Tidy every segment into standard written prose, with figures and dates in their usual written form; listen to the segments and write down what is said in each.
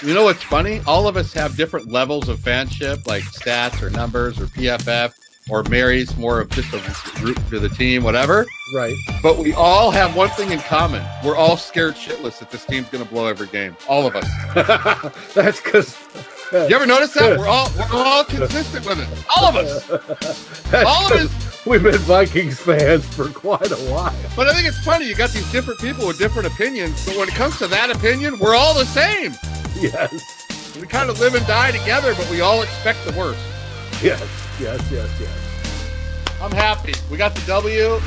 You know what's funny? All of us have different levels of fanship, like stats or numbers or PFF, or Mary's more of just a root for the team, whatever. Right. But we all have one thing in common. We're all scared shitless that this team's going to blow every game. All of us. That's because... You ever notice that? We're all consistent with it. All of us. All of us. We've been Vikings fans for quite a while. But I think it's funny. You got these different people with different opinions. But when it comes to that opinion, we're all the same. Yes. We kind of live and die together, but we all expect the worst. Yes. I'm happy. We got the W.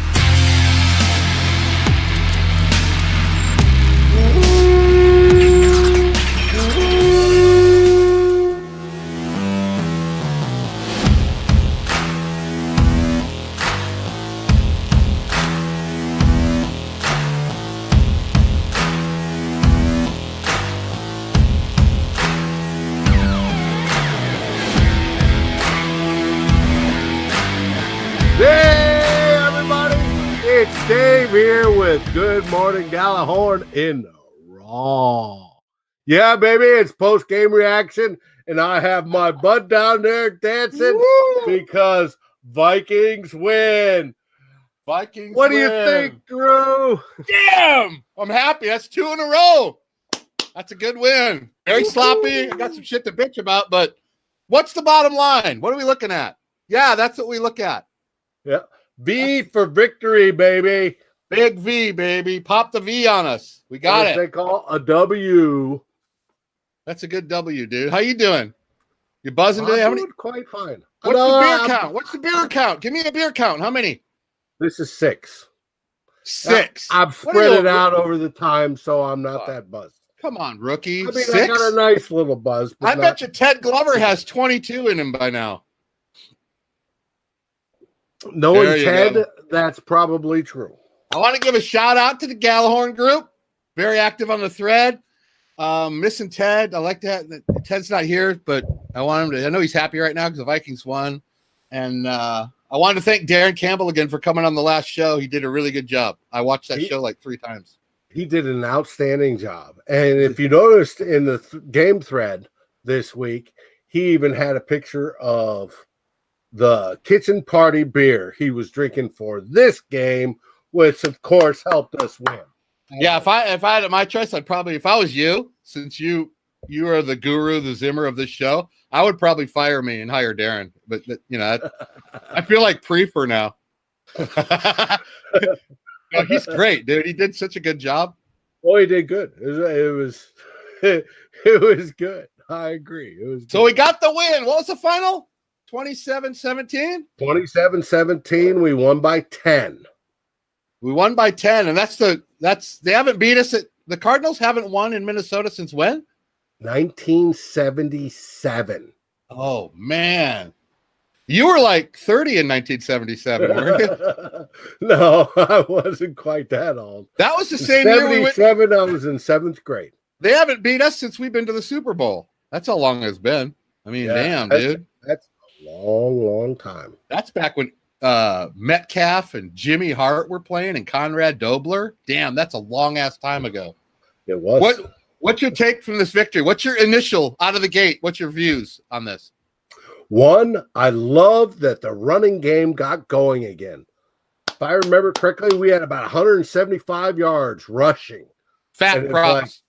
Hey, everybody. It's Dave here with Good Morning Gjallarhorn in the Raw. Yeah, baby, it's post-game reaction, and I have my bud down there dancing because Vikings win. Vikings What do win. you think, Drew? Damn! I'm happy. That's 2 in a row. That's a good win. Very sloppy. I got some shit to bitch about, but what's the bottom line? What are we looking at? Yeah, that's what we look at. Yeah. V for victory, baby. Big V, baby. Pop the V on us. We got it. They call a W. That's a good W, dude. How you doing? You buzzing today? How many? Quite fine. What's the beer count? What's the beer count? Give me a beer count. How many? This is 6. 6. I've spread it out over the time, so I'm not that buzzed. Come on, rookie. I mean, 6? I got a nice little buzz. I bet you Ted Glover has 22 in him by now. Knowing Ted, that's probably true. I want to give a shout out to the Gjallarhorn group. Very active on the thread. Missing Ted. I like that. Ted's not here, but I want him to. I know he's happy right now because the Vikings won. And I wanted to thank Darren Campbell again for coming on the last show. He did a really good job. I watched that show like 3 times. He did an outstanding job. And if you noticed in the game thread this week, he even had a picture of the kitchen party beer he was drinking for this game, which of course helped us win. Yeah, if I had my choice, I'd probably, if I was you, since you are the guru, the Zimmer of this show, I would probably fire me and hire Darren. But you know, I feel like Prefer now. No, he's great, dude. He did such a good job. Oh, he did good. It was good. I agree. It was good. So we got the win. What was the final? 27-17? 27-17. We won by 10. We won by 10, and they haven't beat us the Cardinals haven't won in Minnesota since when? 1977. Oh man. You were like 30 in 1977, weren't you? No, I wasn't quite that old. That was the same year we went. 77, I was in 7th grade. They haven't beat us since we've been to the Super Bowl. That's how long it's been. I mean, damn, dude. That's a long time. That's back when Metcalf and Jimmy Hart were playing and Conrad Dobler. Damn, that's a long-ass time ago. It was. What's your take from this victory? What's your initial out of the gate? What's your views on this? One, I love that the running game got going again. If I remember correctly, we had about 175 yards rushing. Fat props.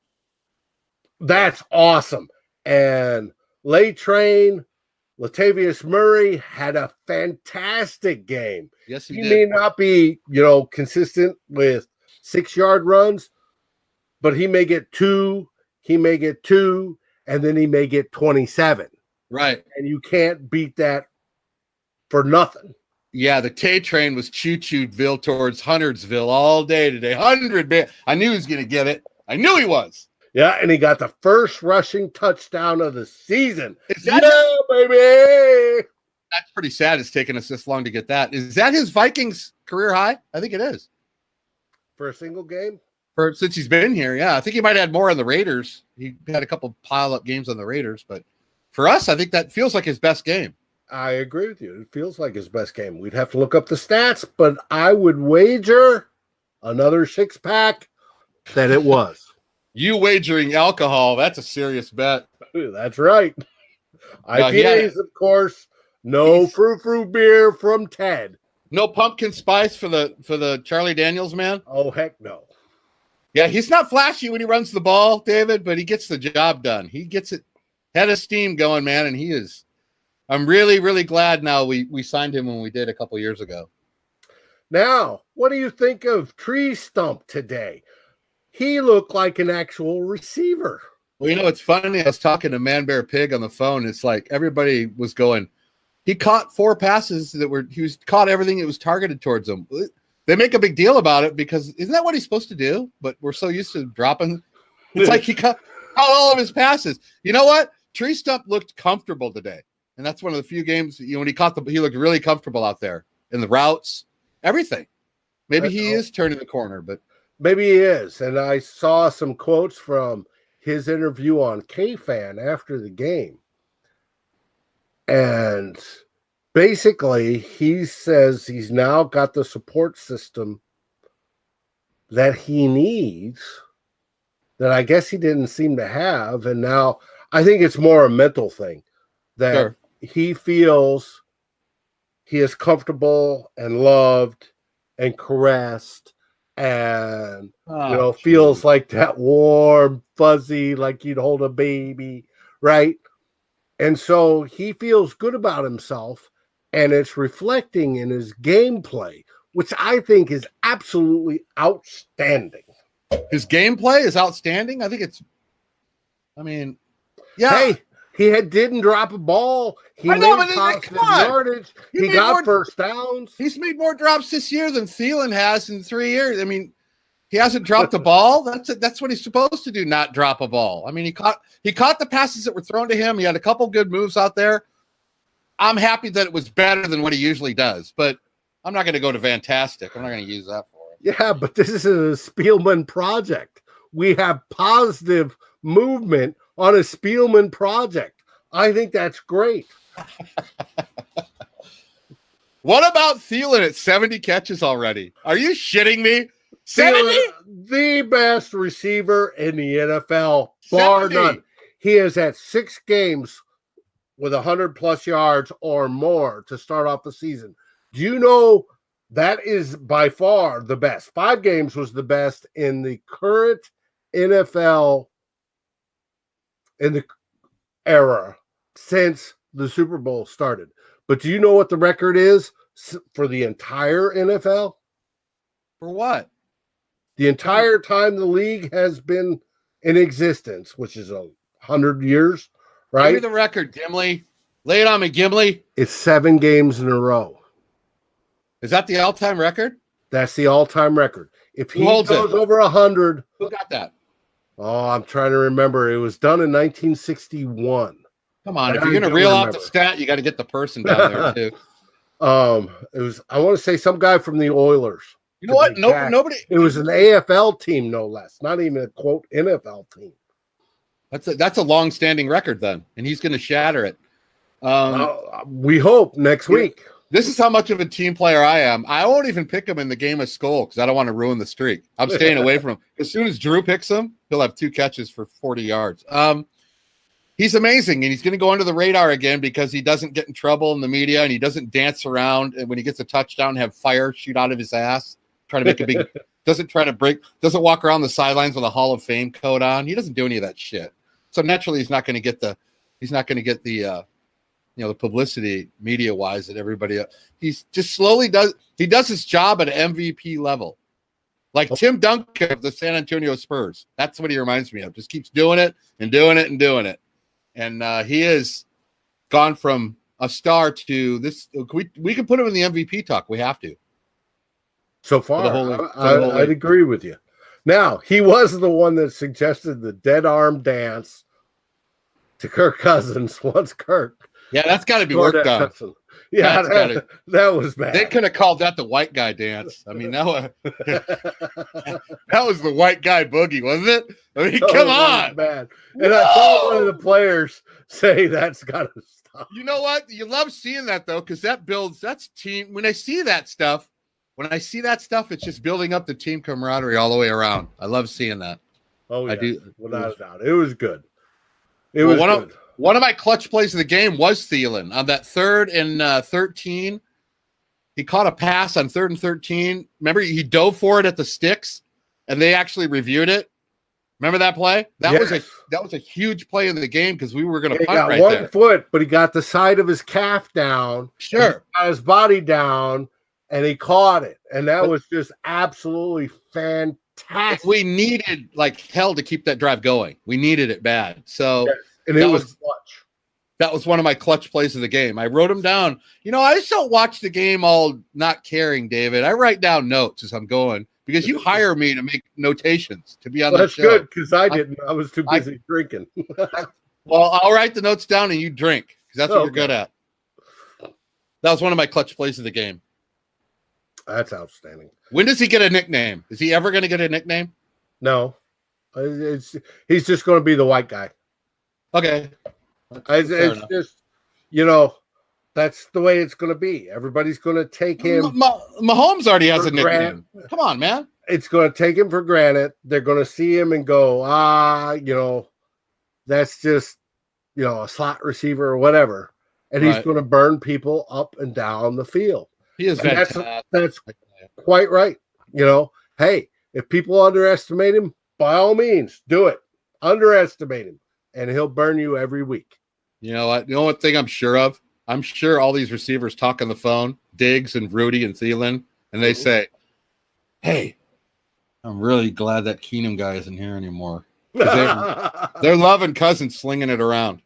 Like, that's awesome. And Latavius Murray had a fantastic game. Yes, he did. He may not be, consistent with 6-yard runs, but he may get 2, and then he may get 27. Right. And you can't beat that for nothing. Yeah, the K train was choo-choo-ville towards Huntersville all day today. 100. I knew he was going to get it. I knew he was. Yeah, and he got the first rushing touchdown of the season. Baby! That's pretty sad it's taken us this long to get that. Is that his Vikings career high? I think it is. For a single game? Since he's been here, yeah. I think he might have had more on the Raiders. He had a couple pile-up games on the Raiders, but for us, I think that feels like his best game. I agree with you. It feels like his best game. We'd have to look up the stats, but I would wager another 6-pack that it was. You wagering alcohol, that's a serious bet. That's right. No, IPAs, of course. No frou-frou beer from Ted. No pumpkin spice for the Charlie Daniels man. Oh, heck no. Yeah, he's not flashy when he runs the ball, David, but he gets the job done. He gets it head of steam going, man, and he is. I'm really, really glad now we signed him when we did a couple years ago. Now, what do you think of Tree Stump today? He looked like an actual receiver. Well, it's funny. I was talking to Man Bear Pig on the phone. It's like everybody was going, he caught 4 passes caught everything that was targeted towards him. They make a big deal about it because isn't that what he's supposed to do? But we're so used to dropping. It's like he caught all of his passes. You know what? Tree Stump looked comfortable today. And that's one of the few games, when he he looked really comfortable out there in the routes, everything. Maybe he is turning the corner, but maybe he is. And I saw some quotes from his interview on K-Fan after the game. And basically, he says he's now got the support system that he needs that I guess he didn't seem to have. And now I think it's more a mental thing that he feels he is comfortable and loved and caressed and feels like that warm, fuzzy, like you'd hold a baby, right? And so he feels good about himself, and it's reflecting in his gameplay, which I think is absolutely outstanding. His gameplay is outstanding. I think Hey, he didn't drop a ball. He made positive yardage. He got first downs. He's made more drops this year than Thielen has in 3 years. I mean, he hasn't dropped a ball. That's what he's supposed to do, not drop a ball. I mean, he caught the passes that were thrown to him. He had a couple good moves out there. I'm happy that it was better than what he usually does, but I'm not going to go to fantastic. I'm not going to use that for it. Yeah, but this is a Spielman project. We have positive movement on a Spielman project. I think that's great. What about Thielen at 70 catches already? Are you shitting me? 70? The best receiver in the NFL, bar none. He is at 6 games with 100+ yards or more to start off the season. Do you know that is by far the best? 5 games was the best in the current NFL in the era since the Super Bowl started. But do you know what the record is for the entire NFL? For what? The entire time the league has been in existence, which is 100 years, right? Give me the record, Gimli. Lay it on me, Gimli. It's 7 games in a row. Is that the all-time record? That's the all-time record. If he goes over 100. Who got that? Oh, I'm trying to remember. It was done in 1961. Come on, if you're going to reel out the stat, you got to get the person down there too. It was, I want to say, some guy from the Oilers. You know what? Nobody. It was an AFL team, no less. Not even a quote NFL team. That's a long-standing record then, and he's going to shatter it. We hope next week. This is how much of a team player I am. I won't even pick him in the game of Skull because I don't want to ruin the streak. I'm staying away from him. As soon as Drew picks him, he'll have 2 catches for 40 yards. He's amazing, and he's going to go under the radar again because he doesn't get in trouble in the media, and he doesn't dance around, and when he gets a touchdown, have fire shoot out of his ass, try to make a big doesn't walk around the sidelines with a Hall of Fame coat on. He doesn't do any of that shit. So naturally, he's not going to get the the publicity media wise that everybody else. He's just slowly does his job at an MVP level. Like Tim Duncan of the San Antonio Spurs. That's what he reminds me of. Just keeps doing it and doing it and doing it. And he has gone from a star to this. We can put him in the MVP talk. We have to. So far, I'd agree with you. Now, he was the one that suggested the dead arm dance to Kirk Cousins once Kirk. Yeah, that's got to be worked on. Yeah, that was bad. They could have called that the white guy dance. I mean, that was the white guy boogie, wasn't it? I mean, come on. Bad. And I saw one of the players say that's got to stop. You know what? You love seeing that, though, because that's team. When I see that stuff, it's just building up the team camaraderie all the way around. I love seeing that. Oh, yeah. I do. Without a doubt. It was good. It was good. One of my clutch plays of the game was Thielen on that 3rd and 13. He caught a pass on 3rd and 13. Remember, he dove for it at the sticks, and they actually reviewed it. Remember that play? That was a huge play in the game because we were going to punt right there. He got 1 foot, but he got the side of his calf down. Sure. Got his body down, and he caught it. And that was just absolutely fantastic. We needed like hell to keep that drive going. We needed it bad. So and it was clutch. That was one of my clutch plays of the game. I wrote them down. I just don't watch the game all not caring, David. I write down notes as I'm going because you hire me to make notations to be on the show. That's good because I didn't. I was too busy drinking. Well, I'll write the notes down and you drink because that's what you're good at. That was one of my clutch plays of the game. That's outstanding. When does he get a nickname? Is he ever going to get a nickname? No. He's just going to be the white guy. Okay. It's just, that's the way it's going to be. Everybody's going to take him. Mahomes already has a nickname. Come on, man. It's going to take him for granted. They're going to see him and go, that's just, a slot receiver or whatever. And he's going to burn people up and down the field. He is fantastic. That's quite right. Hey, if people underestimate him, by all means, do it. Underestimate him, and he'll burn you every week. You know what? The only thing I'm sure of, I'm sure all these receivers talk on the phone, Diggs and Rudy and Thielen, and they say, hey, I'm really glad that Keenum guy isn't here anymore. They're loving Cousins slinging it around.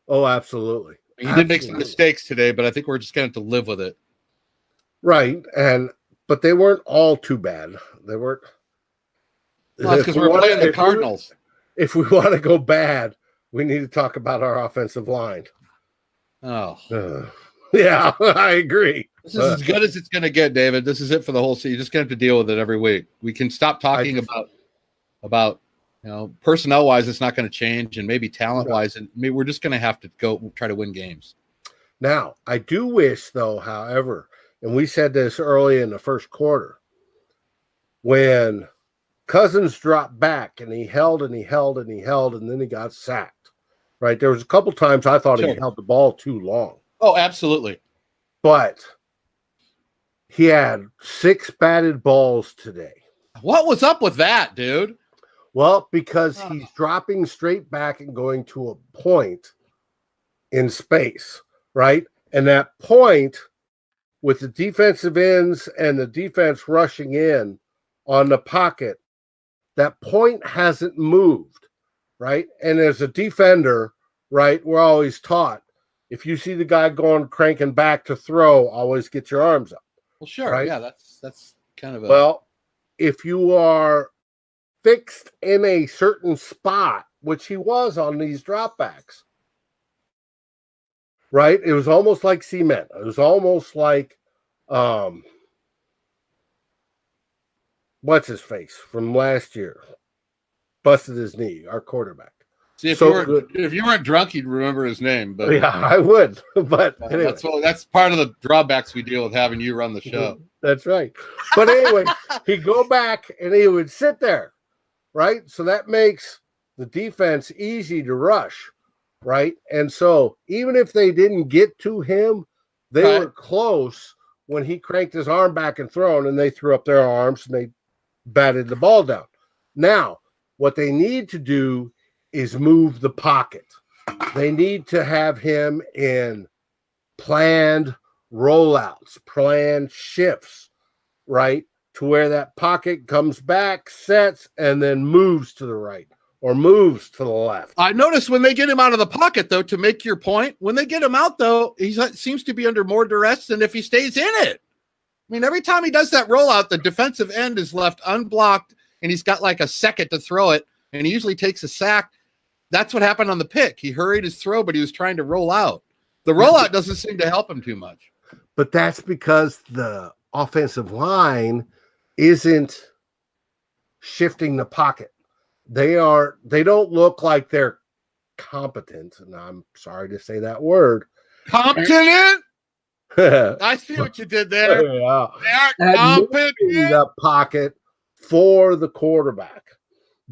Oh, absolutely. He did make some mistakes today, but I think we're just going to have to live with it. Right, but they weren't all too bad. They weren't. Well, because we're playing the Cardinals. If we want to go bad, we need to talk about our offensive line. Oh. Yeah, I agree. This is as good as it's going to get, David. This is it for the whole season. You're just going to have to deal with it every week. We can stop talking about personnel-wise, it's not going to change, and maybe talent-wise, and maybe we're just going to have to go try to win games. Now, I do wish, though, however, and we said this early in the first quarter, when Cousins dropped back and he held and he held and he held, and then he got sacked, right? There was a couple times I thought he held the ball too long. Oh, absolutely. But he had 6 batted balls today. What was up with that, dude? Well, because he's dropping straight back and going to a point in space, right? And that point, with the defensive ends and the defense rushing in on the pocket, that point hasn't moved, right? And as a defender, right, we're always taught, if you see the guy going cranking back to throw, always get your arms up. Well, sure. Right? Yeah, that's kind of Well, if you are fixed in a certain spot, which he was on these dropbacks, right? It was almost like cement. It was almost like, what's his face from last year? Busted his knee, our quarterback. See, if you weren't drunk, you'd remember his name. But yeah, I would. But anyway. That's part of the drawbacks we deal with having you run the show. That's right. But anyway, he'd go back and he would sit there, right? So that makes the defense easy to rush, right? And so even if they didn't get to him, they were close when he cranked his arm back and thrown, and they threw up their arms and they batted the ball down. Now, what they need to do is move the pocket. They need to have him in planned rollouts, planned shifts, right? To where that pocket comes back, sets, and then moves to the right or moves to the left. I noticed when they get him out of the pocket, though, to make your point, when they get him out, though, he seems to be under more duress than if he stays in it. I mean, every time he does that rollout, the defensive end is left unblocked, and he's got like a second to throw it, and he usually takes a sack. That's what happened on the pick. He hurried his throw, but he was trying to roll out. The rollout doesn't seem to help him too much. But that's because the offensive line isn't shifting the pocket. They don't look like they're competent. And I'm sorry to say that word. Competent? I see what you did there. Yeah. They're competent. The pocket for the quarterback.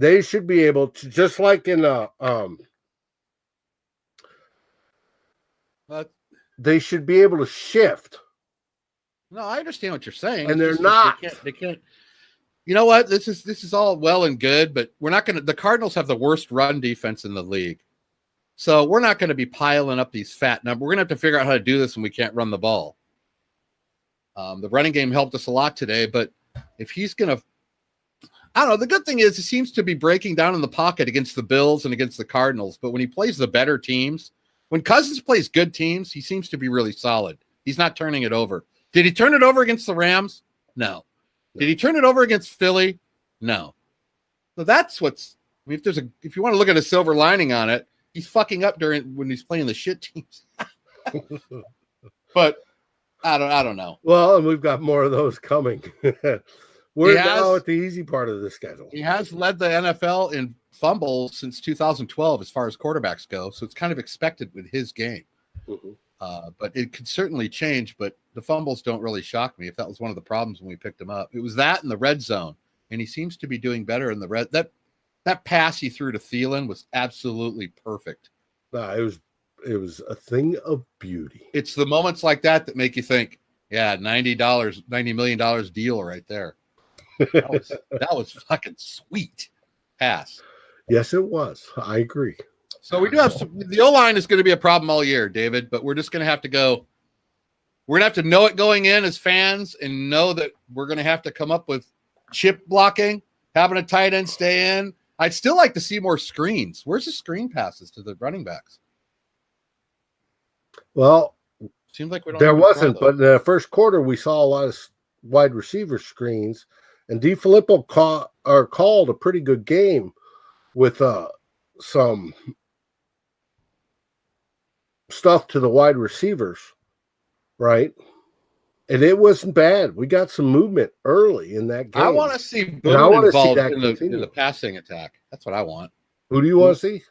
They should be able to, just like in they should be able to shift. No, I understand what you're saying. And they're not. They can't. You know what? This is all well and good, but we're not going to. The Cardinals have the worst run defense in the league, so we're not going to be piling up these fat numbers. We're going to have to figure out how to do this when we can't run the ball. The running game helped us a lot today, but if he's going to, I don't know. The good thing is he seems to be breaking down in the pocket against the Bills and against the Cardinals, but when he plays the better teams, when Cousins plays good teams, he seems to be really solid. He's not turning it over. Did he turn it over against the Rams? No. Did he turn it over against Philly? No. So that's what's. I mean, if you want to look at a silver lining on it, he's fucking up when he's playing the shit teams. But I don't know. Well, and we've got more of those coming. We're now at the easy part of the schedule. He has led the NFL in fumbles since 2012 as far as quarterbacks go, so it's kind of expected with his game. Mm-hmm. But it could certainly change, but the fumbles don't really shock me if that was one of the problems when we picked him up. It was that in the red zone, and he seems to be doing better in the red. That pass he threw to Thielen was absolutely perfect. It was a thing of beauty. It's the moments like that make you think, yeah, $90 million deal right there. That was fucking sweet pass. Yes, it was. I agree. So we do have the O-line is going to be a problem all year, David, but we're just going to have to go. We're going to have to know it going in as fans and know that we're going to have to come up with chip blocking, having a tight end stay in. I'd still like to see more screens. Where's the screen passes to the running backs? Well, seems like we don't. There wasn't, but in the first quarter we saw a lot of wide receiver screens, and DeFilippo called a pretty good game with some stuff to the wide receivers, right? And it wasn't bad. We got some movement early in that game. I want to see Boone involved in the passing attack. That's what I want. Who do you want to see?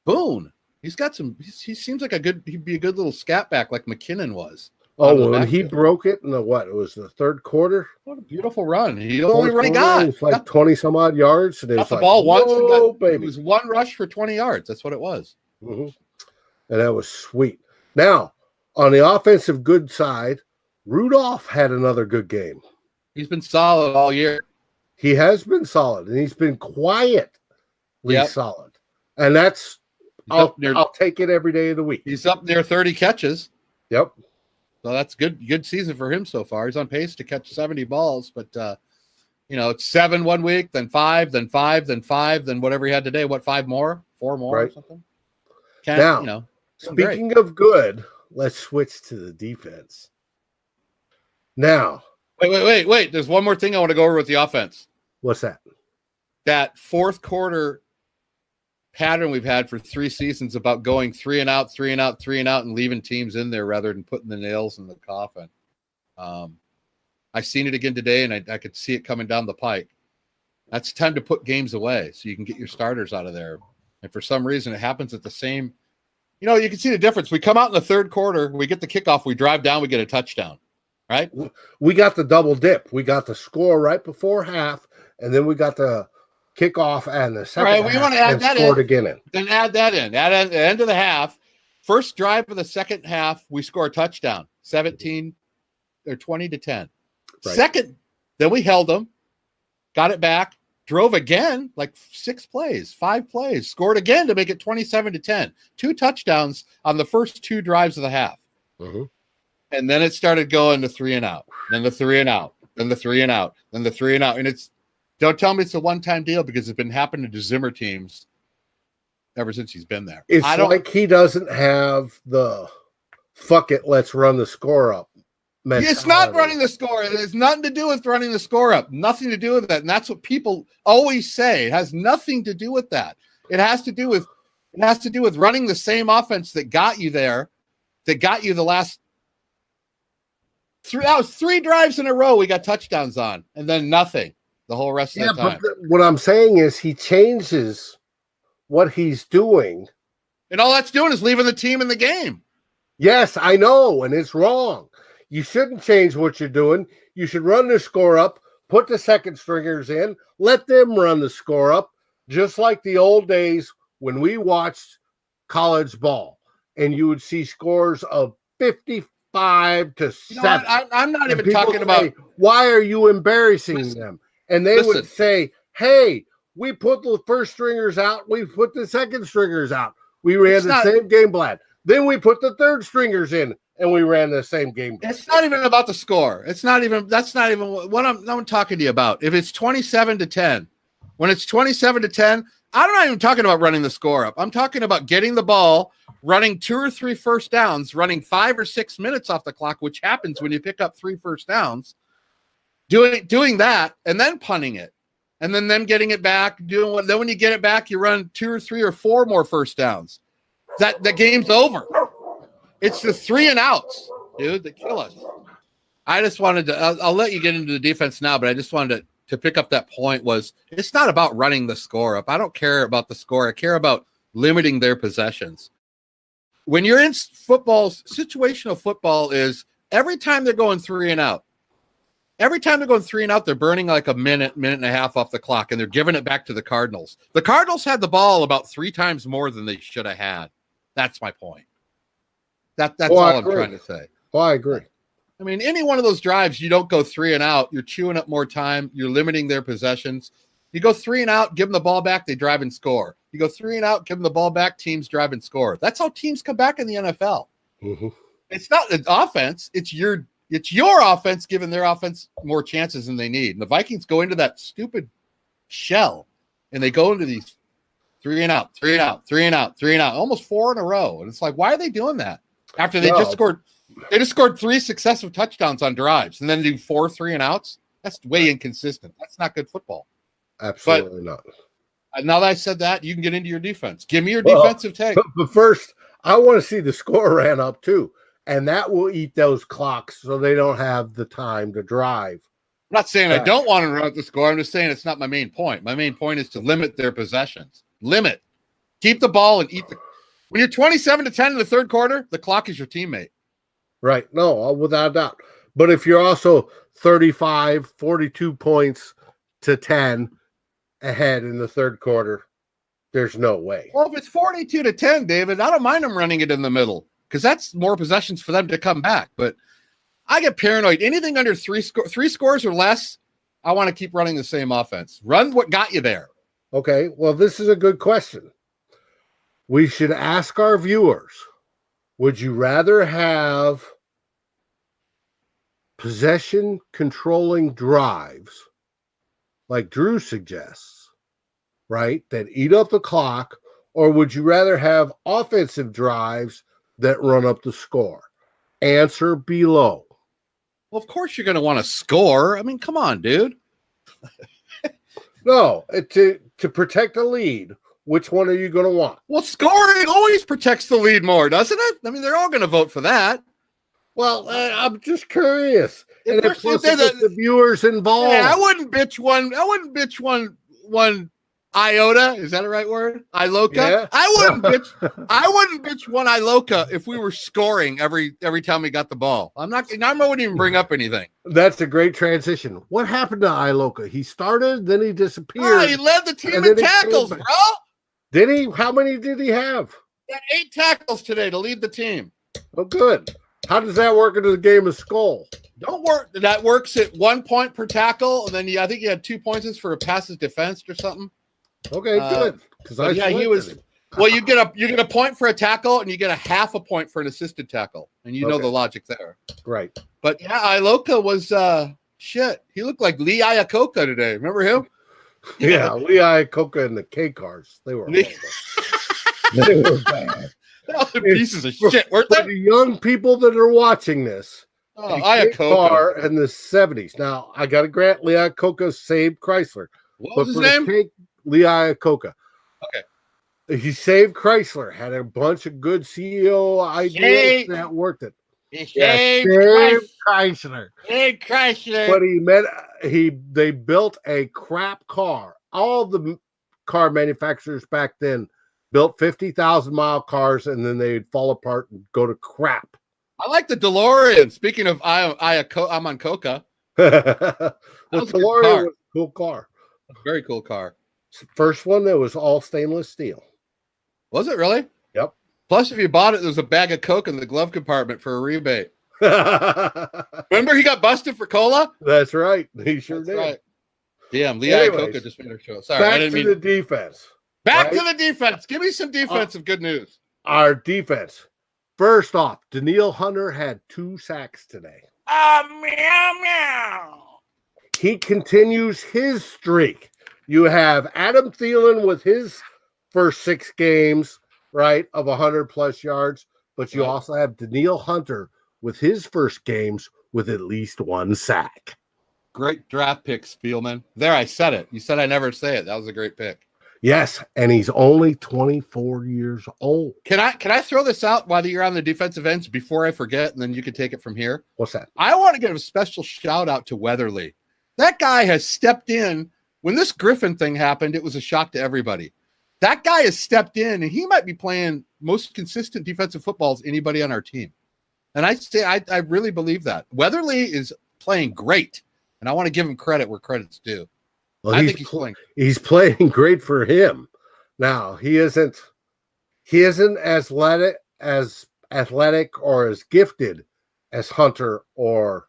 Boone. He's got some. He seems like he'd be a good little scat back like McKinnon was. Oh, when he broke it in it was the third quarter. What a beautiful run! He only run he got. It was like 20 some odd yards. And got the ball once. It was one rush for 20 yards. That's what it was. Mm-hmm. And that was sweet. Now, on the offensive good side, Rudolph had another good game. He's been solid all year. He has been solid, and he's been quietly solid. And that's I'll take it every day of the week. He's up near 30 catches. Yep. So that's good season for him so far. He's on pace to catch 70 balls, but it's 7 1 week, then 5, then 5, then 5, then whatever he had today. What, 4 more or something? Speaking of good, let's switch to the defense. Now, wait. There's one more thing I want to go over with the offense. What's that? That fourth quarter pattern we've had for 3 seasons about going 3 and out, 3 and out, 3 and out, and leaving teams in there rather than putting the nails in the coffin. I seen it again today, and I could see it coming down the pike. That's time to put games away so you can get your starters out of there. And for some reason, it happens at the same. You can see the difference. We come out in the third quarter, we get the kickoff, we drive down, we get a touchdown, right? We got the double dip. We got the score right before half, and then we got the kickoff and the second. All right, we want to add that in. Again. Then add that in. At the end of the half, first drive of the second half, we score a touchdown, 17 or 20-10. Right. Second, then we held them, got it back, drove again, like 5 plays, scored again to make it 27-10. 2 touchdowns on the first 2 drives of the half. Mm-hmm. And then it started going to 3 and out, then the 3 and out, then the 3 and out, then the 3 and out. And don't tell me it's a one-time deal because it's been happening to Zimmer teams ever since he's been there. It's like he doesn't have the fuck it, let's run the score up mentality. It's not running the score. It has nothing to do with running the score up. Nothing to do with that. And that's what people always say. It has nothing to do with that. It has to do with running the same offense that got you there, that got you the last 3. That was 3 drives in a row we got touchdowns on, and then nothing the whole rest of the time. But what I'm saying is he changes what he's doing. And all that's doing is leaving the team in the game. Yes, I know, and it's wrong. You shouldn't change what you're doing. You should run the score up, put the second stringers in, let them run the score up, just like the old days when we watched college ball, and you would see scores of 55 to 7. I'm not and even talking about. Why are you embarrassing them? And they would say, hey, we put the first stringers out. We put the second stringers out. We ran the same game plan. Then we put the third stringers in, and we ran the same game plan. It's not even about the score. That's not even what I'm talking to you about. If it's 27-10, when it's 27-10, I'm not even talking about running the score up. I'm talking about getting the ball, running 2 or 3 first downs, running 5 or 6 minutes off the clock, which happens when you pick up 3 first downs, doing that, and then punting it. And then them getting it back, then when you get it back, you run 2 or 3 or 4 more first downs. The game's over. It's the 3 and outs, dude, that kill us. I just wanted to, I'll let you get into the defense now, but I just wanted to pick up that point was it's not about running the score up. I don't care about the score. I care about limiting their possessions. When you're in football, situational football is every time they're going 3 and out. Every time they're going 3 and out, they're burning like a minute and a half off the clock, and they're giving it back to the Cardinals. The Cardinals had the ball about 3 times more than they should have had. That's my point. That's all I'm trying to say. Well, I agree. I mean, any one of those drives, you don't go 3 and out. You're chewing up more time. You're limiting their possessions. You go 3 and out, give them the ball back, they drive and score. You go 3 and out, give them the ball back, teams drive and score. That's how teams come back in the NFL. Mm-hmm. It's not the offense. It's your offense giving their offense more chances than they need. And the Vikings go into that stupid shell, and they go into these 3 and out, 3 and out, 3 and out, 3 and out, almost 4 in a row. And it's like, why are they doing that? After they just scored 3 successive touchdowns on drives and then do 4 3 and outs. That's way inconsistent. That's not good football. Absolutely not. Now that I said that, you can get into your defense. Give me your defensive take. But first, I want to see the score ran up too. And that will eat those clocks so they don't have the time to drive. I'm not saying I don't want to run up the score. I'm just saying it's not my main point. My main point is to limit their possessions. Limit. Keep the ball and eat the. When you're 27-10 in the third quarter, the clock is your teammate. Right. No, without a doubt. But if you're also 35, 42 points to 10 ahead in the third quarter, there's no way. Well, if it's 42-10, David, I don't mind them running it in the middle because that's more possessions for them to come back. But I get paranoid. Anything under 3 scores or less, I want to keep running the same offense. Run what got you there. Okay. Well, this is a good question. We should ask our viewers, would you rather have possession controlling drives like Drew suggests, right, that eat up the clock, or would you rather have offensive drives that run up the score? Answer below. Well, of course you're going to want to score. I mean, come on, dude. No, to protect the lead. Which one are you going to want? Well, scoring always protects the lead more, doesn't it? I mean, they're all going to vote for that. Well, I'm just curious. And if the viewers involved. Yeah, I wouldn't bitch one iota. Is that a right word? Iloka? Yeah. I wouldn't bitch one Iloka if we were scoring every time we got the ball. I wouldn't even bring up anything. That's a great transition. What happened to Iloka? He started, then he disappeared. Oh, he led the team in tackles, bro. Did he? How many did he have? He had 8 tackles today to lead the team. Oh, good. How does that work into the game of skull? Don't work. That works at 1 point per tackle, and then I think you had 2 points for a passes defense or something. Okay, good. Because he was. Well, you get a point for a tackle, and you get a half a point for an assisted tackle, and you know the logic there. Right. But yeah, Iloka was shit. He looked like Lee Iacocca today. Remember him? Yeah, Lee Iacocca and the K cars. They were horrible. They were bad. Pieces of shit, weren't they? For the young people that are watching this, Iacocca in the 70s. Now, I got to grant Lee Iacocca saved Chrysler. What was his name? Lee Iacocca. Okay. He saved Chrysler, had a bunch of good CEO ideas that worked it. Saved Chrysler. Saved Chrysler. But they built a crap car. All the car manufacturers back then built 50,000-mile cars, and then they'd fall apart and go to crap. I like the DeLorean. Speaking of I'm on Coca. The DeLorean was a cool car. Very cool car. First one that was all stainless steel. Was it really? Yep. Plus, if you bought it, there was a bag of Coke in the glove compartment for a rebate. Remember he got busted for cola? That's right. He sure did. Right. Damn, Lee Anyways, Iloka just made her show. Sorry, back to the defense. Back to the defense. Give me some defensive good news. Our defense. First off, Danielle Hunter had 2 sacks today. Meow, meow. He continues his streak. You have Adam Thielen with his first 6 games, right, of 100-plus yards, but you also have Danielle Hunter with his first games with at least 1 sack. Great draft pick, Spielman. There, I said it. You said I never say it. That was a great pick. Yes, and he's only 24 years old. Can I throw this out while you're on the defensive ends before I forget, and then you can take it from here? What's that? I want to give a special shout out to Weatherly. That guy has stepped in. When this Griffin thing happened, it was a shock to everybody. That guy has stepped in, and he might be playing most consistent defensive football as anybody on our team. And I really believe that. Weatherly is playing great, and I want to give him credit where credit's due. Well, I think he's playing great for him. Now, he isn't as athletic or as gifted as Hunter or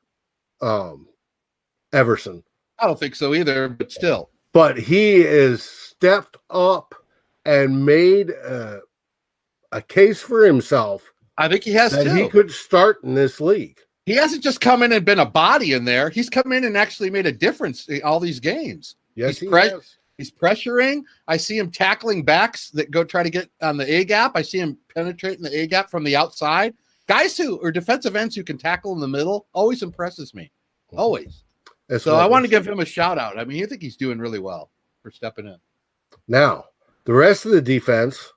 Everson. I don't think so either, but still. But he is stepped up and made a case for himself. I think he has that too. He could start in this league. He hasn't just come in and been a body in there. He's come in and actually made a difference in all these games. Yes, he has. He's pressuring. I see him tackling backs that go try to get on the A gap. I see him penetrating the A gap from the outside. Guys who are defensive ends who can tackle in the middle always impresses me. Always. So I want to give him a shout out. I mean, I think he's doing really well for stepping in. Now, the rest of the defense,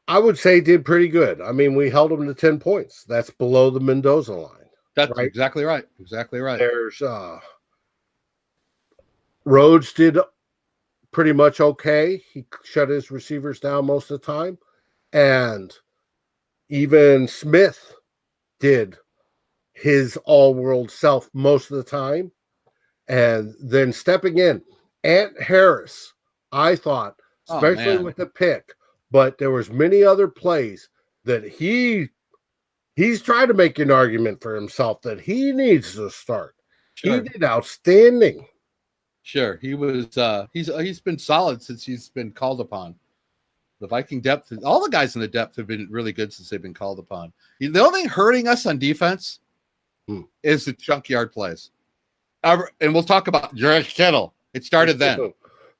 I would say, did pretty good. I mean, we held them to 10 points. That's below the Mendoza line. That's right? Exactly right. Exactly right. There's Rhodes did pretty much okay. He shut his receivers down most of the time. And even Smith did his all-world self most of the time. And then stepping in, Ant Harris, I thought, especially with the pick, but there was many other plays that he's trying to make an argument for himself that he needs to start. Sure. He did outstanding. Sure, he was. He's been solid since he's been called upon. The Viking depth, all the guys in the depth have been really good since they've been called upon. The only thing hurting us on defense is the chunk yard plays. And we'll talk about George Kittle. It started then.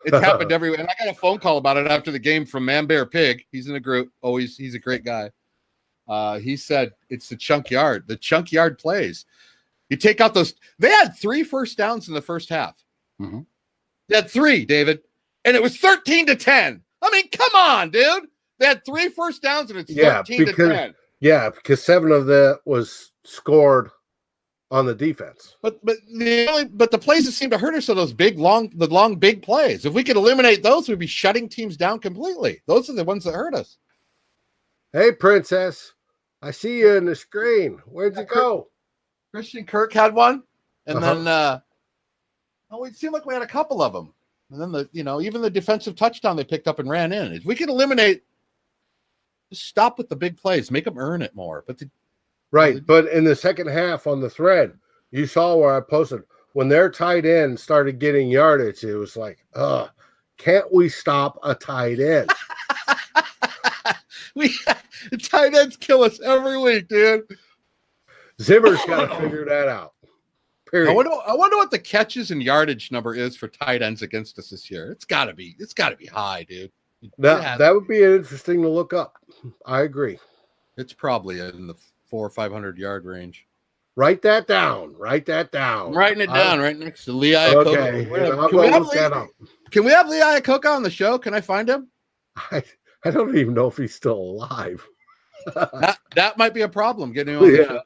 It's happened everywhere. And I got a phone call about it after the game from Man Bear Pig. He's in the group. Oh, he's a great guy. He said it's the chunk yard plays. You take out those. They had 3 first downs in the first half. Mm-hmm. They had 3, David, and it was 13-10. I mean, come on, dude. They had 3 first downs, and it's 13-10. Yeah, because 7 of that was scored on the defense. But the plays that seem to hurt us are those big, long, big plays. If we could eliminate those, we'd be shutting teams down completely. Those are the ones that hurt us. Hey, Princess, I see you in the screen. Where'd you go? Christian Kirk had one, and then it seemed like we had a couple of them. And then even the defensive touchdown they picked up and ran in. If we could eliminate, just stop with the big plays, make them earn it more. But but in the second half on the thread, you saw where I posted when their tight end started getting yardage. It was like, can't we stop a tight end? The tight ends kill us every week, dude. Zimmer's got to figure that out. Period. I wonder what the catches and yardage number is for tight ends against us this year. It's got to be high, dude. That would be interesting to look up. I agree. It's probably in the 400 or 500 yard range. Write that down. I'm writing it down right next to Lee Iloka. Okay. Can we have Lee Iloka on the show? Can I find him? I don't even know if he's still alive. that might be a problem getting him on the show.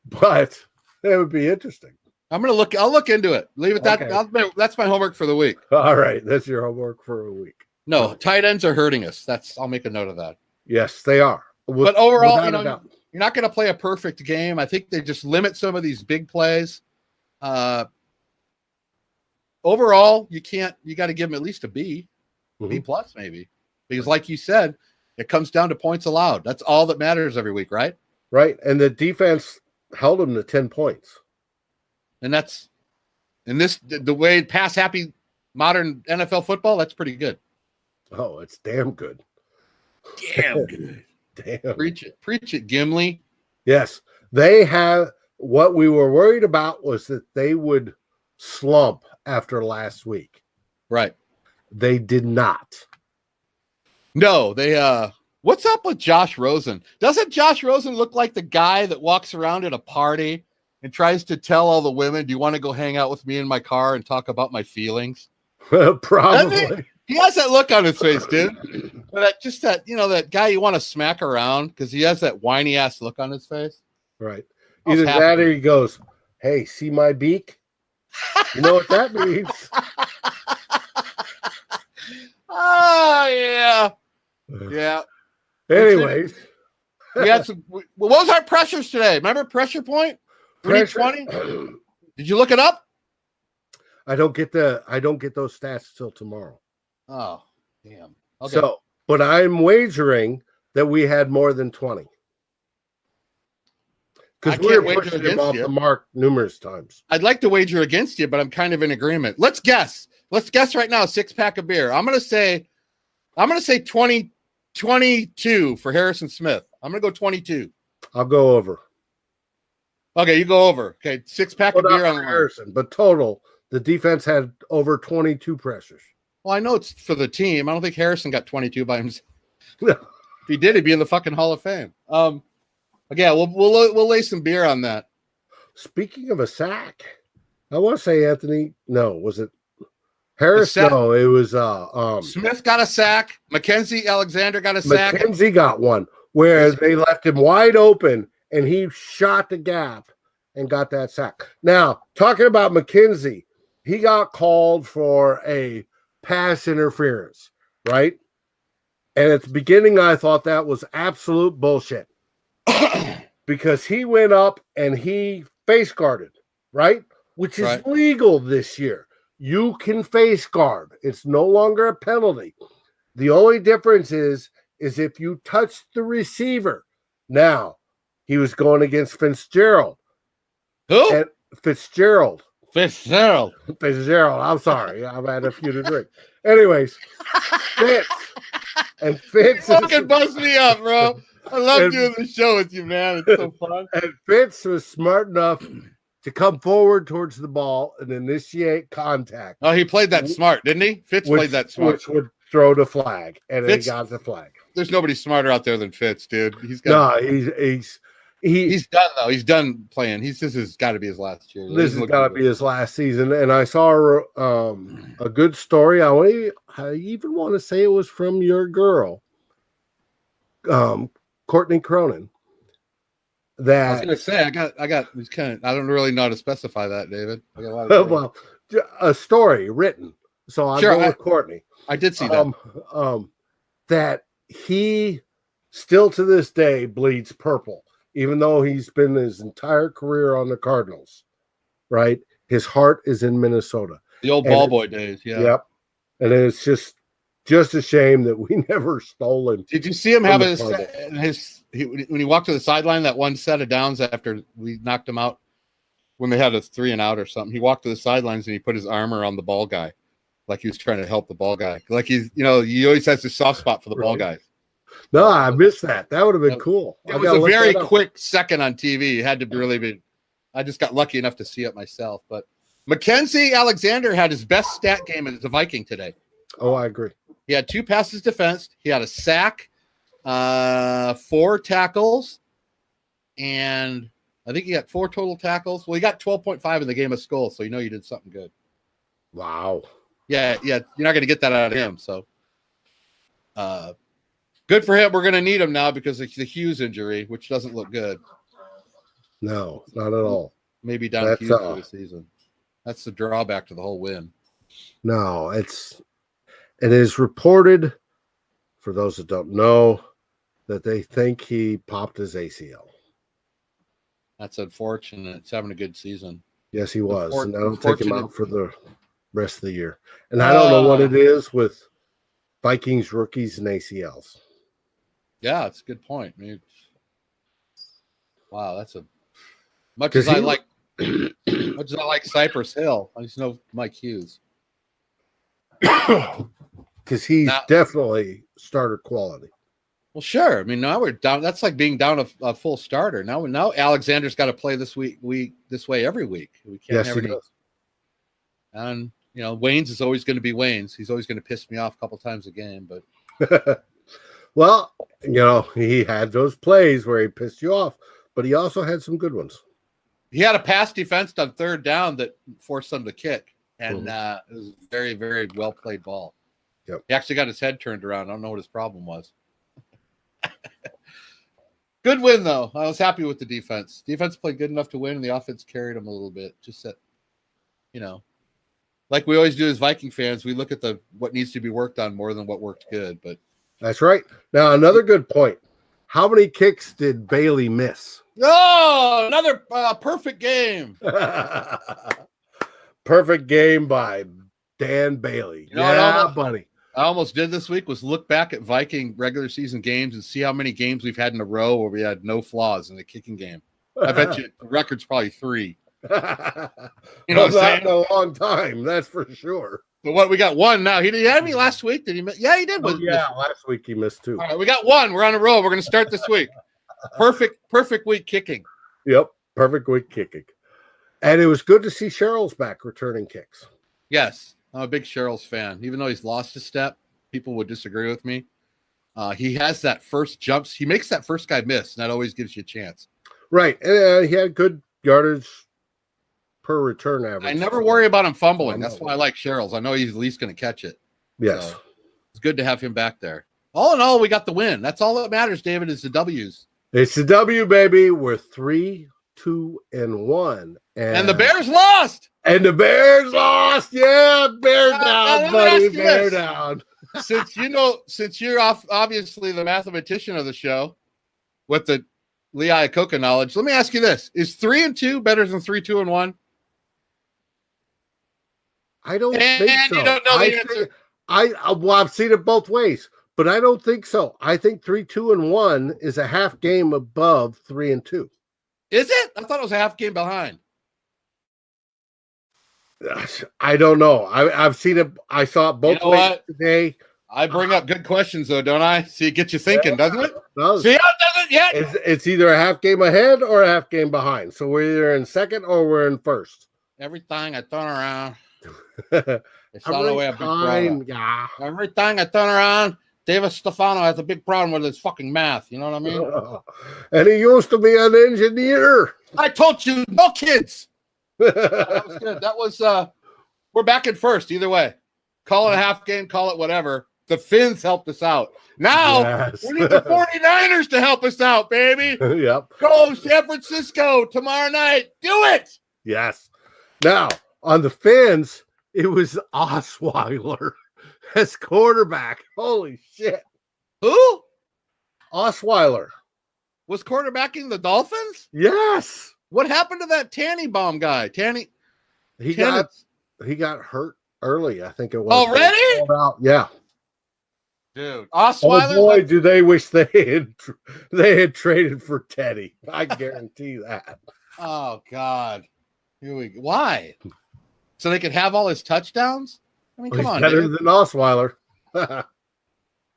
But that would be interesting. I'll look into it. Leave it that. Okay. That's my homework for the week. All right. That's your homework for a week. No, tight ends are hurting us. I'll make a note of that. Yes, they are. But overall, you're not going to play a perfect game. I think they just limit some of these big plays. overall, you got to give him at least a B, B plus maybe, because like you said, it comes down to points allowed. That's all that matters every week, right? Right, and the defense held him to 10 points. And that's the way pass happy modern NFL football. That's pretty good. Oh, it's damn good. Damn good. Damn. Preach it, Gimli. Yes, they have. What we were worried about was that they would slump after last week. Right. They did not. No, they what's up with Josh Rosen? Doesn't Josh Rosen look like the guy that walks around at a party and tries to tell all the women, do you want to go hang out with me in my car and talk about my feelings? Probably. He has that look on his face, dude. That guy you want to smack around because he has that whiny ass look on his face. Right. Either that or he goes, hey, see my beak? You know what that means? Oh, yeah. Yeah. Anyways. We had some. What was our pressures today? Remember pressure point? 20? Did you look it up? I don't get those stats till tomorrow. Oh, damn. Okay. So, but I'm wagering that we had more than 20. Because we were pushing him off the mark numerous times. I'd like to wager against you, but I'm kind of in agreement. Let's guess. Let's guess right now, 6-pack of beer. I'm gonna say 22 for Harrison Smith. I'm gonna go 22. I'll go over. Okay, you go over. Okay, 6-pack of beer on Harrison, but total, the defense had over 22 pressures. Well, I know it's for the team. I don't think Harrison got 22 by himself. If he did, he'd be in the fucking Hall of Fame. Yeah, we'll lay some beer on that. Speaking of a sack, I want to say Anthony. No, was it Harris? No, it was Smith got a sack. Mackenzie Alexander got a sack. Mackenzie got one where they left him wide open and he shot the gap and got that sack. Now, talking about Mackenzie, he got called for a pass interference, right? And at the beginning, I thought that was absolute bullshit because he went up and he face guarded, right? Which is legal this year. You can face guard. It's no longer a penalty. The only difference is if you touch the receiver. Now, he was going against Fitzgerald. Who? And Fitzgerald. Fitzgerald. I'm sorry. I've had a few to drink. Anyways, Fitz. And Fitz fucking bust me up, bro. I love doing the show with you, man. It's so fun. And Fitz was smart enough to come forward towards the ball and initiate contact. Oh, he played that smart, didn't he? Fitz played that smart. Which would throw the flag, and he got the flag. There's nobody smarter out there than Fitz, dude. He's done though. He's done playing. This has got to be his last year. This has got to be his last season. And I saw a good story. I even want to say it was from your girl, Courtney Cronin. That I was gonna say I got it's kind of, I don't really know how to specify that, David. I got a lot of a story written. So I'll go with Courtney. I did see that. That he still to this day bleeds purple, even though he's been his entire career on the Cardinals, right? His heart is in Minnesota. The old ball boy days, yeah. Yep. And it's just a shame that we never stole him. Did you see him have when he walked to the sideline, that one set of downs after we knocked him out when they had a 3 and out or something? He walked to the sidelines and he put his arm around the ball guy, like he was trying to help the ball guy. Like he always has this soft spot for the ball guys. No, I missed that. That would have been cool. It was a very quick second on TV. It had to really be. I just got lucky enough to see it myself. But Mackenzie Alexander had his best stat game as a Viking today. Oh, I agree. He had 2 passes defensed. He had a sack, 4 tackles, and I think he got 4 total tackles. Well, he got 12.5 in the game of skull, so you did something good. Wow. Yeah, you're not going to get that out of him. So, good for him. We're going to need him now because of the Hughes injury, which doesn't look good. No, not at all. Maybe down Hughes for the season. That's the drawback to the whole win. No, it is reported, for those that don't know, that they think he popped his ACL. That's unfortunate. It's having a good season. Yes, he was. And that'll take him out for the rest of the year. And I don't know what it is with Vikings rookies and ACLs. Yeah, that's a good point. I mean, wow, that's a much as I like Cypress Hill. I just know Mike Hughes. Because he's definitely starter quality. Well, sure. I mean, now we're down. That's like being down a full starter. Now Alexander's got to play this this way every week. We can't have any. And Wayne's is always going to be Wayne's. He's always going to piss me off a couple times a game. But well, he had those plays where he pissed you off, but he also had some good ones. He had a pass defense on third down that forced them to kick, and it was a very, very well played ball. Yep. He actually got his head turned around. I don't know what his problem was. Good win, though. I was happy with the defense. Defense played good enough to win, and the offense carried them a little bit. Just that, like we always do as Viking fans, we look at what needs to be worked on more than what worked good. But that's right. Now, another good point. How many kicks did Bailey miss? Oh, another perfect game. Perfect game by Dan Bailey. Buddy. I almost did this week was look back at Viking regular season games and see how many games we've had in a row where we had no flaws in the kicking game. I bet you the record's probably 3. Not in a long time, that's for sure. But what we got 1 now. He had me last week. Did he miss? Yeah, he did. Last week he missed 2. All right, we got 1. We're on a roll. We're going to start this week. Perfect week kicking. Yep, perfect week kicking. And it was good to see Cheryl's back returning kicks. Yes. I'm a big Cheryl's fan. Even though he's lost a step, people would disagree with me. He has that first jumps. He makes that first guy miss, and that always gives you a chance. Right. And he had good yardage per return average. I never worry about him fumbling. That's why I like Cheryl's. I know he's at least going to catch it. Yes. So it's good to have him back there. All in all, we got the win. That's all that matters, David, is the W's. It's the W, baby. We're 3-2-1. And the Bears lost. Yeah, bear down, buddy. Bear down. Since you're obviously the mathematician of the show with the Lee Iloka knowledge, let me ask you this. Is 3-2 better than 3-2-1? I don't think so. You don't know the answer. I've seen it both ways, but I don't think so. I think 3-2-1 is a half game above 3-2. Is it? I thought it was a half game behind. I don't know. I've seen it. I saw it both ways today. I bring up good questions, though, don't I? See, it gets you thinking, doesn't it? No. See how it doesn't yet? It's either a half game ahead or a half game behind. So we're either in second or we're in first. Everything I turn around, it's all the way a big problem. Yeah. Everything I turn around, David Stefano has a big problem with his fucking math. You know what I mean? And he used to be an engineer. I told you, no kids. That was good. That was we're back in first either way. Call it a half game, call it whatever. The Finns helped us out. Now we need the 49ers to help us out, baby. Yep. Go San Francisco tomorrow night. Do it. Yes. Now on the Finns, it was Osweiler as quarterback. Holy shit. Who? Osweiler Was quarterbacking the Dolphins? Yes. What happened to that Tannenbaum guy? He got hurt early, I think it was. Already? Yeah. Dude. Osweiler. Oh boy, do they wish they had traded for Teddy. I guarantee that. Oh God. Here we go. Why? So they could have all his touchdowns? I mean, come on. Better than Osweiler.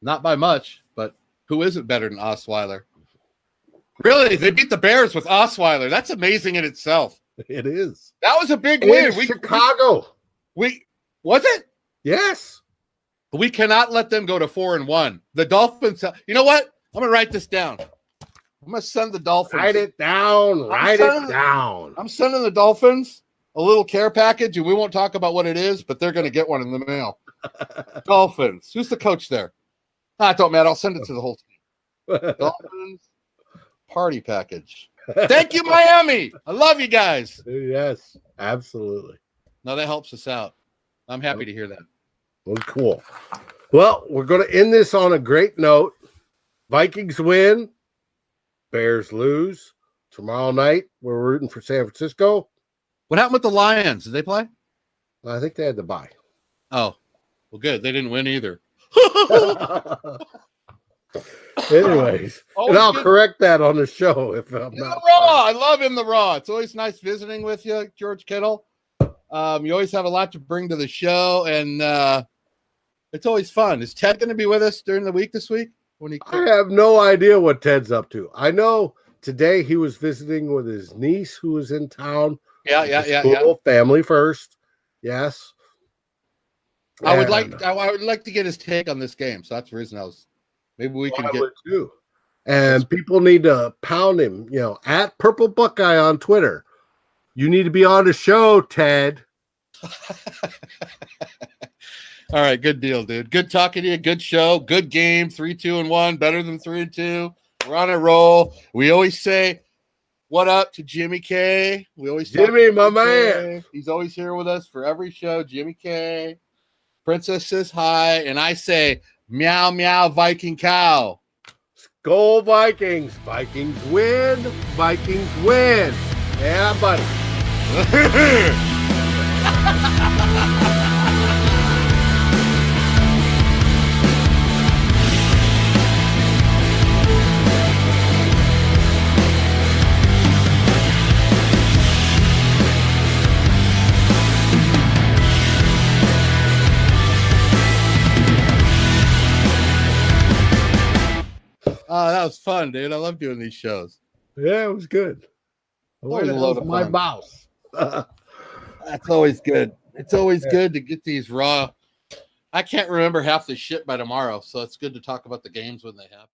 Not by much, but who isn't better than Osweiler? Really, they beat the Bears with Osweiler. That's amazing in itself. It is. That was a big win. Chicago. Was it? Yes. We cannot let them go to 4-1. The Dolphins. You know what? I'm gonna write this down. I'm gonna send the Dolphins. Write it down. I'm sending the Dolphins a little care package, and we won't talk about what it is, but they're gonna get one in the mail. Dolphins. Who's the coach there? It don't matter. I'll send it to the whole team. Dolphins party package. Thank you, Miami. I love you guys. Yes, absolutely. No, that helps us out. I'm happy to hear that. Well, cool. Well, we're going to end this on a great note. Vikings win. Bears lose. Tomorrow night, we're rooting for San Francisco. What happened with the Lions? Did they play? I think they had to buy. Oh, well, good. They didn't win either. Anyways, and I'll correct that on the show if I'm in not. The Raw. I love In the Raw. It's always nice visiting with you, George Kittle. You always have a lot to bring to the show, and it's always fun. Is Ted going to be with us during the week this week? I have no idea what Ted's up to. I know today he was visiting with his niece who was in town. Yeah. Family first. Yes. I would like to get his take on this game. So that's the reason maybe we can get too. And people need to pound him, at Purple Buckeye on Twitter. You need to be on the show, Ted. All right, good deal, dude. Good talking to you. Good show. Good game. 3-2-1. Better than 3-2. We're on a roll. We always say what up to Jimmy K. We always Jimmy, my man. He's always here with us for every show. Jimmy K. Princess says hi, and I say meow meow Viking cow. Skol Vikings. Vikings win. Vikings win. Yeah, buddy. Oh, that was fun, dude. I love doing these shows. Yeah, it was good. Always a load of my fun. mouse. That's always good. It's always good to get these raw. I can't remember half the shit by tomorrow, so it's good to talk about the games when they happen.